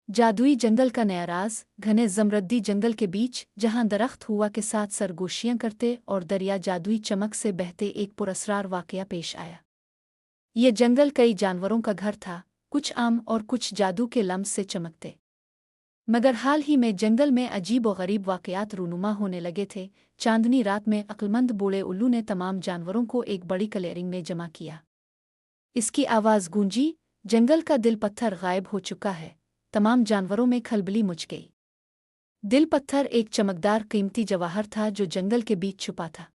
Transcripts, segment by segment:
जादुई जंगल का नया राज। घने जमरद्दी जंगल के बीच जहां दरख्त हुआ के साथ सरगोशियां करते और दरिया जादुई चमक से बहते, एक पुरस्रार वाकया पेश आया। ये जंगल कई जानवरों का घर था, कुछ आम और कुछ जादू के लम्स से चमकते। मगर हाल ही में जंगल में अजीब व गरीब वाकयात रूनुमा होने लगे थे। चांदनी रात में अक्लमंद बूढ़े उल्लू ने तमाम जानवरों को एक बड़ी क्लियरिंग में जमा किया। इसकी आवाज़ गूंजी, जंगल का दिल पत्थर गायब हो चुका है। तमाम जानवरों में खलबली मच गई। दिल पत्थर एक चमकदार कीमती जवाहर था जो जंगल के बीच छुपा था।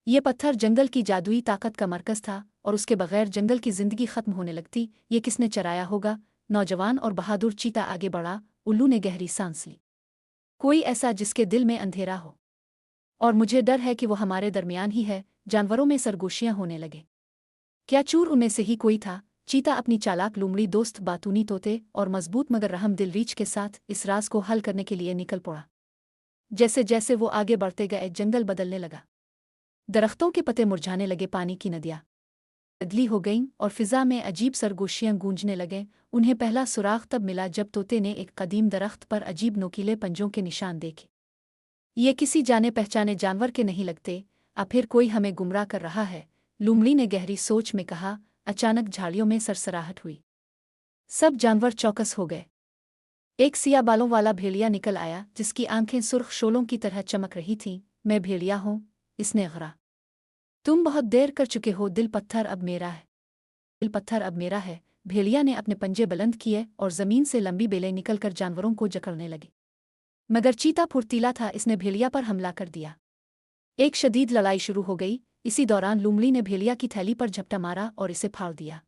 ये पत्थर जंगल की जादुई ताकत का मरकज था और उसके बगैर जंगल की जिंदगी खत्म होने लगती। ये किसने चराया होगा? नौजवान और बहादुर चीता आगे बढ़ा। उल्लू ने गहरी सांस ली। कोई ऐसा जिसके दिल में अंधेरा हो, और मुझे डर है कि वो हमारे दरमियान ही है। जानवरों में सरगोशियां होने लगे। क्या चूर उनमें से ही कोई था? चीता अपनी चालाक लूमड़ी दोस्त बातूनी तोते और मजबूत मगर रहम दिल रीछ के साथ इस राज को हल करने के लिए निकल पड़ा। जैसे जैसे वो आगे बढ़ते गए, जंगल बदलने लगा। दरख्तों के पत्ते मुरझाने लगे, पानी की नदियाँ बदली हो गईं और फिजा में अजीब सरगोशियां गूंजने लगे। उन्हें पहला सुराग तब मिला जब तोते ने एक कदीम दरख्त पर अजीब नोकीले पंजों के निशान देखे। ये किसी जाने पहचाने जानवर के नहीं लगते। अब फिर कोई हमें गुमराह कर रहा है, लूमड़ी ने गहरी सोच में कहा। अचानक झाड़ियों में सरसराहट हुई। सब जानवर चौकस हो गए। एक सिया बालों वाला भेड़िया निकल आया जिसकी आंखें सुर्ख शोलों की तरह चमक रही थीं। मैं भेड़िया हूँ, इसने गरा। तुम बहुत देर कर चुके हो, दिल पत्थर अब मेरा है। दिल पत्थर अब मेरा है। भेड़िया ने अपने पंजे बुलंद किए और जमीन से लंबी बेलें निकलकर जानवरों को जकड़ने लगी। मगर चीता फुर्तीला था, इसने भेड़िया पर हमला कर दिया। एक शदीद लड़ाई शुरू हो गई। इसी दौरान लूमड़ी ने भेड़िया की थैली पर झपटा मारा और इसे फाड़ दिया।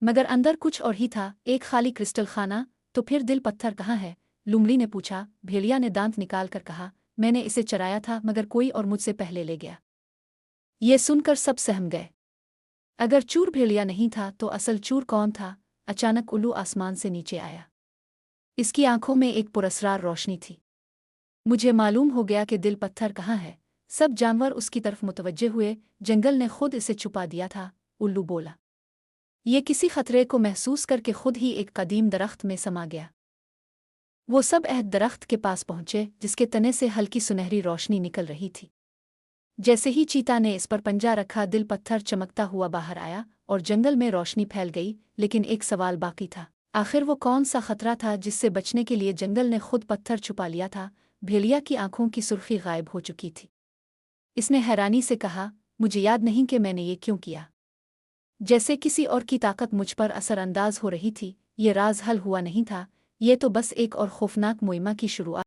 मगर अंदर कुछ और ही था, एक खाली क्रिस्टल खाना। तो फिर दिल पत्थर कहाँ है? लूमड़ी ने पूछा। भेड़िया ने दांत निकाल कर कहा, मैंने इसे चराया था मगर कोई और मुझसे पहले ले गया। ये सुनकर सब सहम गए। अगर चूर भेड़िया नहीं था तो असल चूर कौन था? अचानक उल्लू आसमान से नीचे आया। इसकी आंखों में एक पुरस्रार रोशनी थी। मुझे मालूम हो गया कि दिल पत्थर कहाँ है। सब जानवर उसकी तरफ मुतवज्जे हुए। जंगल ने खुद इसे छुपा दिया था, उल्लू बोला। ये किसी खतरे को महसूस करके खुद ही एक कदीम दरख्त में समा गया। वो सब अहद दरख्त के पास पहुंचे जिसके तने से हल्की सुनहरी रोशनी निकल रही थी। जैसे ही चीता ने इस पर पंजा रखा, दिल पत्थर चमकता हुआ बाहर आया और जंगल में रोशनी फैल गई। लेकिन एक सवाल बाकी था, आखिर वो कौन सा खतरा था जिससे बचने के लिए जंगल ने खुद पत्थर छुपा लिया था? भेड़िया की आंखों की सुर्खी गायब हो चुकी थी। इसने हैरानी से कहा, मुझे याद नहीं कि मैंने ये क्यों किया। जैसे किसी और की ताकत मुझ पर असरअंदाज हो रही थी। ये राज हल हुआ नहीं था, ये तो बस एक और खौफनाक मुइम्मा की शुरुआत